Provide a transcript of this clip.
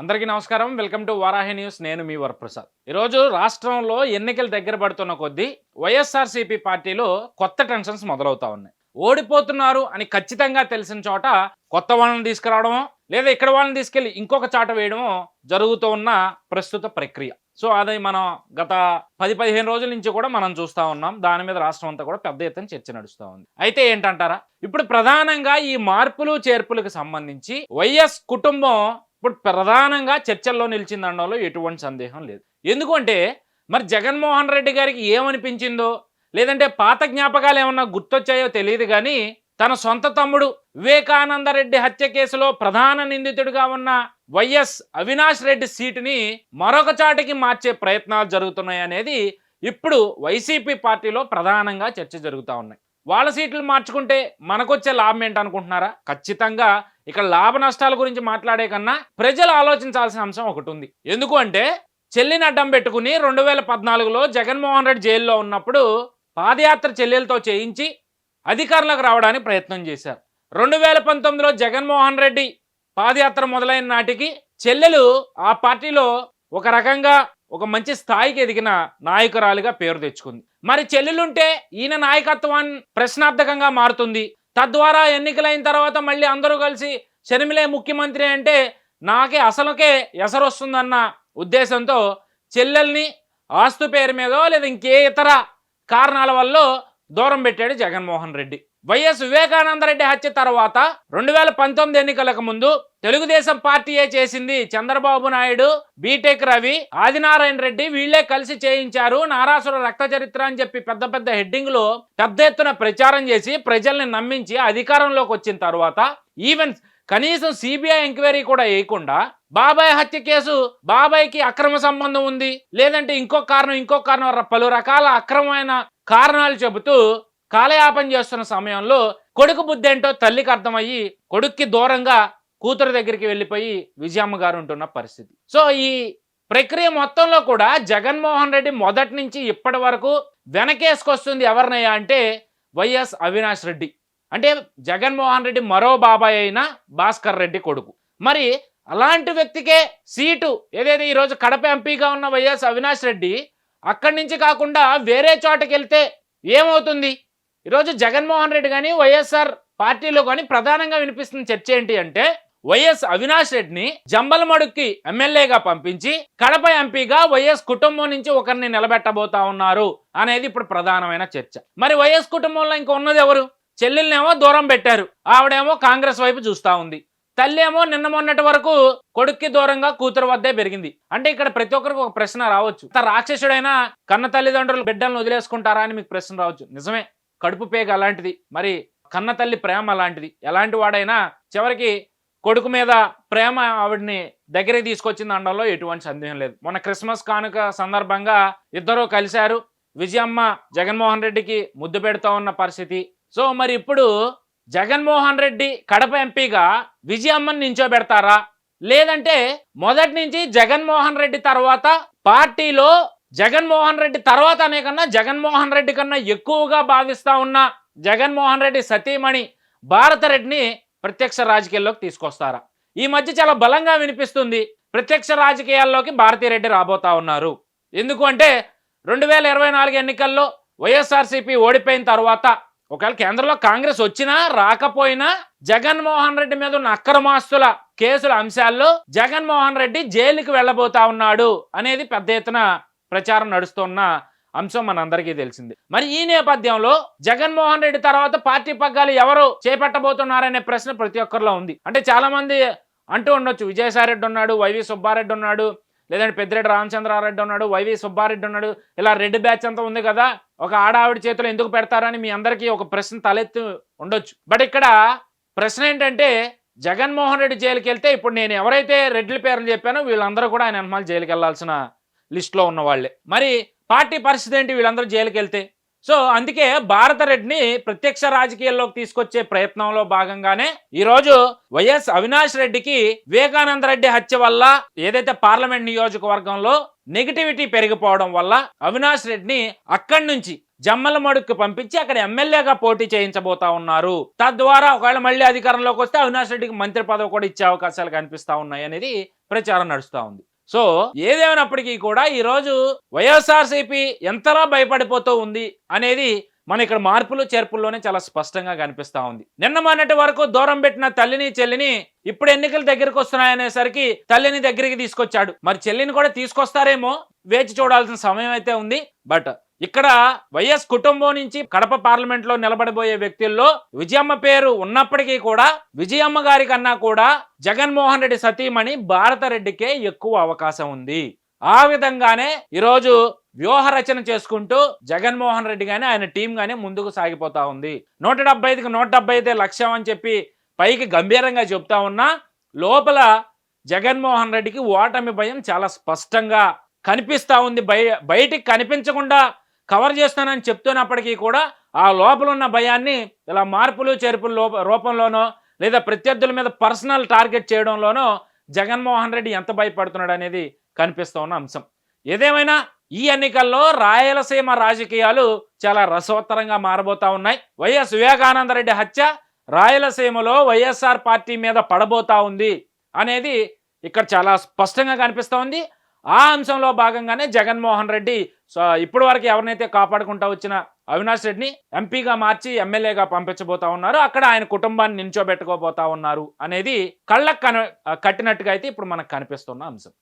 అందరికీ నమస్కారం. Welcome to Varahi news. నేను మీ వరప్రసాద్. ఈరోజు రాష్ట్రంలో ఎన్నికలు దగ్గర పడుతున్న కొద్దీ వైఎస్ఆర్సీపీ పార్టీలో కొత్త టెన్షన్స్ మొదలవుతా ఉన్నాయి. ఓడిపోతున్నారు అని ఖచ్చితంగా తెలిసిన చోట కొత్త వాళ్ళని తీసుకురావడమో లేదా ఇక్కడ వాళ్ళని తీసుకెళ్లి ఇంకొక చాట వేయడమో జరుగుతూ ఉన్న ప్రస్తుత ప్రక్రియ. సో అది మనం గత 10-15 రోజుల నుంచి కూడా మనం చూస్తూ ఉన్నాం. దాని మీద రాష్ట్రం అంతా కూడా పెద్ద ఎత్తున చర్చ నడుస్తూ ఉంది. అయితే ఏంటంటారా, ఇప్పుడు ప్రధానంగా ఈ మార్పులు చేర్పులకు సంబంధించి వైఎస్ కుటుంబం ఇప్పుడు ప్రధానంగా చర్చల్లో నిలిచిందనడంలో ఎటువంటి సందేహం లేదు. ఎందుకంటే మరి జగన్మోహన్ రెడ్డి గారికి ఏమనిపించిందో లేదంటే పాత జ్ఞాపకాలు ఏమన్నా గుర్తొచ్చాయో తెలియదు కానీ తన సొంత తమ్ముడు వివేకానందరెడ్డి హత్య కేసులో ప్రధాన నిందితుడిగా ఉన్న వైఎస్ అవినాష్ రెడ్డి సీటుని మరొక చాటికి మార్చే ప్రయత్నాలు జరుగుతున్నాయి అనేది ఇప్పుడు వైసీపీ పార్టీలో ప్రధానంగా చర్చ జరుగుతూ ఉన్నాయి. వాళ్ళ సీట్లు మార్చుకుంటే మనకొచ్చే లాభం ఏంటనుకుంటున్నారా? ఖచ్చితంగా ఇక్కడ లాభ నష్టాల గురించి మాట్లాడే కన్నా ప్రజలు ఆలోచించాల్సిన అంశం ఒకటి ఉంది. ఎందుకు అంటే చెల్లిని అడ్డం పెట్టుకుని 2014లో జగన్మోహన్ రెడ్డి జైల్లో ఉన్నప్పుడు పాదయాత్ర చెల్లెలతో చేయించి అధికారంలోకి రావడానికి ప్రయత్నం చేశారు. 2019లో జగన్మోహన్ రెడ్డి పాదయాత్ర మొదలైన నాటికి చెల్లెలు ఆ పార్టీలో ఒక రకంగా ఒక మంచి స్థాయికి ఎదిగిన నాయకురాలిగా పేరు తెచ్చుకుంది. మరి చెల్లెలుంటే ఈయన నాయకత్వం ప్రశ్నార్థకంగా మారుతుంది. తద్వారా ఎన్నికలైన తర్వాత మళ్ళీ అందరూ కలిసి షర్మిలే ముఖ్యమంత్రి అంటే నాకే అసలుకే ఎసరు వస్తుందన్న ఉద్దేశంతో చెల్లెల్ని ఆస్తు పేరు మీదో లేదా ఇంకే ఇతర కారణాల వల్ల దూరం పెట్టాడు జగన్మోహన్ రెడ్డి. వైఎస్ వివేకానందరెడ్డి హత్య తర్వాత 2019 ఎన్నికలకు ముందు తెలుగుదేశం పార్టీయే చేసింది, చంద్రబాబు నాయుడు, బీటెక్ రవి, ఆదినారాయణ రెడ్డి వీళ్లే కలిసి చేయించారు, నారాసుర రక్త చరిత్ర అని చెప్పి పెద్ద పెద్ద హెడ్డింగ్లో పెద్ద ఎత్తున ప్రచారం చేసి ప్రజల్ని నమ్మించి అధికారంలోకి వచ్చిన తర్వాత ఈవెన్ కనీసం సిబిఐ ఎంక్వైరీ కూడా వేయకుండా బాబాయ్ హత్య కేసు బాబాయ్కి అక్రమ సంబంధం ఉంది లేదంటే ఇంకో కారణం పలు రకాల అక్రమమైన కారణాలు చెబుతూ కాలయాపన చేస్తున్న సమయంలో కొడుకు బుద్ధి ఏంటో తల్లికి అర్థమయ్యి కొడుక్కి దూరంగా కూతురు దగ్గరికి వెళ్ళిపోయి విజయమ్మ గారు ఉంటున్న పరిస్థితి. సో ఈ ప్రక్రియ మొత్తంలో కూడా జగన్మోహన్ రెడ్డి మొదటి నుంచి ఇప్పటి వరకు వెనకేసుకొస్తుంది ఎవరినయ్యా అంటే వైఎస్ అవినాష్ రెడ్డి. అంటే జగన్మోహన్ రెడ్డి మరో బాబాయ్ అయిన భాస్కర్ రెడ్డి కొడుకు. మరి అలాంటి వ్యక్తికే సీటు ఏదైతే ఈరోజు కడప ఎంపీగా ఉన్న వైఎస్ అవినాష్ రెడ్డి అక్కడి నుంచి కాకుండా వేరే చోటకి వెళ్తే ఏమవుతుంది? ఈరోజు జగన్మోహన్ రెడ్డి కానీ వైఎస్ఆర్ పార్టీలో కానీ ప్రధానంగా వినిపిస్తున్న చర్చ ఏంటి అంటే వైఎస్ అవినాష్ రెడ్డిని జంబలమడుక్కి ఎమ్మెల్యేగా పంపించి కడప ఎంపీగా వైఎస్ కుటుంబం నుంచి ఒకరిని నిలబెట్టబోతా ఉన్నారు అనేది ఇప్పుడు ప్రధానమైన చర్చ. మరి వైఎస్ కుటుంబంలో ఇంకా ఉన్నది ఎవరు? చెల్లెల్నేమో దూరం పెట్టారు, ఆవిడేమో కాంగ్రెస్ వైపు చూస్తూ ఉంది. తల్లి ఏమో నిన్న మొన్నటి వరకు కొడుక్కి దూరంగా కూతురు వద్దే పెరిగింది. అంటే ఇక్కడ ప్రతి ఒక్కరికి ఒక ప్రశ్న రావచ్చు, రాక్షసుడైనా కన్న తల్లిదండ్రులు బిడ్డలను వదిలేసుకుంటారా అని మీకు ప్రశ్న రావచ్చు. నిజమే, కడుపు పేగ అలాంటిది, మరి కన్న తల్లి ప్రేమ అలాంటిది. ఎలాంటి వాడైనా చివరికి కొడుకు మీద ప్రేమ ఆవిడ్ని దగ్గరికి తీసుకొచ్చింది అనడంలో ఎటువంటి సందేహం లేదు. మొన్న క్రిస్మస్ కానుక సందర్భంగా ఇద్దరూ కలిశారు. విజయమ్మ జగన్మోహన్ రెడ్డికి ముద్దు పెడతా ఉన్న పరిస్థితి. సో మరి ఇప్పుడు జగన్మోహన్ రెడ్డి కడప ఎంపీగా విజయమ్మని నించోబెడతారా లేదంటే మొదటి నుంచి జగన్మోహన్ రెడ్డి తర్వాత పార్టీలో జగన్మోహన్ రెడ్డి తర్వాత అనే కన్నా జగన్మోహన్ రెడ్డి కన్నా ఎక్కువగా భావిస్తా ఉన్న జగన్మోహన్ రెడ్డి సతీమణి భారతరెడ్డిని ప్రత్యక్ష రాజకీయాల్లోకి తీసుకొస్తారా? ఈ మధ్య చాలా బలంగా వినిపిస్తుంది ప్రత్యక్ష రాజకీయాల్లోకి భారతీరెడ్డి రాబోతా ఉన్నారు. ఎందుకు అంటే 2024 ఎన్నికల్లో వైఎస్ఆర్సీపీ ఓడిపోయిన తర్వాత ఒకవేళ కేంద్రంలో కాంగ్రెస్ వచ్చినా రాకపోయినా జగన్మోహన్ రెడ్డి మీద ఉన్న అక్రమాస్తుల కేసుల అంశాల్లో జగన్మోహన్ రెడ్డి జైలుకి వెళ్ళబోతా ఉన్నాడు అనేది పెద్ద ఎత్తున ప్రచారం నడుస్తున్న అంశం మనందరికీ తెలిసింది. మరి ఈ నేపథ్యంలో జగన్మోహన్ రెడ్డి తర్వాత పార్టీ పగ్గాలు ఎవరు చేపట్టబోతున్నారనే ప్రశ్న ప్రతి ఒక్కరిలో ఉంది. అంటే చాలా మంది అంటూ ఉండొచ్చు, విజయసాయిరెడ్డి ఉన్నాడు, వైవి సుబ్బారెడ్డి ఉన్నాడు, లేదంటే పెద్దిరెడ్డి రామచంద్రారెడ్డి ఉన్నాడు, వైవి సుబ్బారెడ్డి ఉన్నాడు, ఇలా రెడ్డి బ్యాచ్ అంతా ఉంది కదా, ఒక ఆడావిడి చేతిలో ఎందుకు పెడతారని మీ అందరికీ ఒక ప్రశ్న తలెత్తి ఉండొచ్చు. బట్ ఇక్కడ ప్రశ్న ఏంటంటే జగన్మోహన్ రెడ్డి జైలుకి వెళ్తే ఇప్పుడు నేను ఎవరైతే రెడ్ల పేర్లు చెప్పానో వీళ్ళందరూ కూడా ఆయన అమ్మాయిలు జైలుకి వెళ్లాల్సిన లిస్టులో ఉన్న వాళ్ళే. మరి పార్టీ పరిస్థితి ఏంటి వీళ్ళందరూ జైలుకి వెళ్తే? సో అందుకే భారతరెడ్డిని ప్రత్యక్ష రాజకీయాల్లోకి తీసుకొచ్చే ప్రయత్నంలో భాగంగానే ఈరోజు వైఎస్ అవినాష్ రెడ్డికి వివేకానంద రెడ్డి హత్య వల్ల ఏదైతే పార్లమెంట్ నియోజకవర్గంలో నెగిటివిటీ పెరిగిపోవడం వల్ల అవినాష్ రెడ్డిని అక్కడి నుంచి జమ్మలమడుక్కు పంపించి అక్కడ ఎమ్మెల్యేగా పోటీ చేయించబోతా ఉన్నారు. తద్వారా ఒకవేళ మళ్ళీ అధికారంలోకి వస్తే అవినాష్ రెడ్డికి మంత్రి పదవి కూడా ఇచ్చే అవకాశాలు కనిపిస్తా ఉన్నాయి అనేది ప్రచారం నడుస్తూ ఉంది. సో ఏదేమైనప్పటికీ కూడా ఈరోజు వైఎస్ఆర్సీపీ ఎంతలా భయపడిపోతూ ఉంది అనేది మన ఇక్కడ మార్పులు చేర్పుల్లోనే చాలా స్పష్టంగా కనిపిస్తా ఉంది. నిన్న మొన్నటి వరకు దూరం పెట్టిన తల్లిని చెల్లిని ఇప్పుడు ఎన్నికలు దగ్గరికి వస్తున్నాయనేసరికి తల్లిని దగ్గరికి తీసుకొచ్చాడు. మరి చెల్లిని కూడా తీసుకొస్తారేమో, వేచి చూడాల్సిన సమయం అయితే ఉంది. బట్ ఇక్కడ వైఎస్ కుటుంబం నుంచి కడప పార్లమెంట్ లో నిలబడబోయే వ్యక్తుల్లో విజయమ్మ పేరు ఉన్నప్పటికీ కూడా విజయమ్మ గారి కన్నా కూడా జగన్మోహన్ రెడ్డి సతీమణి భారతరెడ్డికే ఎక్కువ అవకాశం ఉంది. ఆ విధంగానే ఈరోజు వ్యూహ రచన చేసుకుంటూ జగన్మోహన్ రెడ్డి గానీ ఆయన టీం గానీ ముందుకు సాగిపోతా ఉంది. 175కి 175 లక్ష్యం అని చెప్పి పైకి గంభీరంగా చెప్తా ఉన్నా లోపల జగన్మోహన్ రెడ్డికి ఓటమి భయం చాలా స్పష్టంగా కనిపిస్తా ఉంది. బయటికి కనిపించకుండా కవర్ చేస్తానని చెప్తున్నప్పటికీ కూడా ఆ లోపల ఉన్న భయాన్ని ఇలా మార్పులు చేర్పుల రూపంలోనో లేదా ప్రత్యర్థుల మీద పర్సనల్ టార్గెట్ చేయడంలోనో జగన్మోహన్ రెడ్డి ఎంత భయపడుతున్నాడు అనేది కనిపిస్తూ ఉన్న అంశం. ఏదేమైనా ఈ ఎన్నికల్లో రాయలసీమ రాజకీయాలు చాలా రసవత్తరంగా మారబోతా ఉన్నాయి. వైఎస్ వివేకానందరెడ్డి హత్య రాయలసీమలో వైఎస్ఆర్ పార్టీ మీద పడబోతా ఉంది అనేది ఇక్కడ చాలా స్పష్టంగా కనిపిస్తూ ఉంది. ఆ అంశంలో భాగంగానే జగన్మోహన్ రెడ్డి ఇప్పటి వరకు ఎవరినైతే కాపాడుకుంటా వచ్చిన అవినాష్ రెడ్డిని ఎంపీగా మార్చి ఎమ్మెల్యేగా పంపించబోతా ఉన్నారు. అక్కడ ఆయన కుటుంబాన్ని నించోబెట్టుకోబోతా ఉన్నారు అనేది కళ్ళకు కట్టినట్టుగా అయితే ఇప్పుడు మనకు కనిపిస్తున్న అంశం.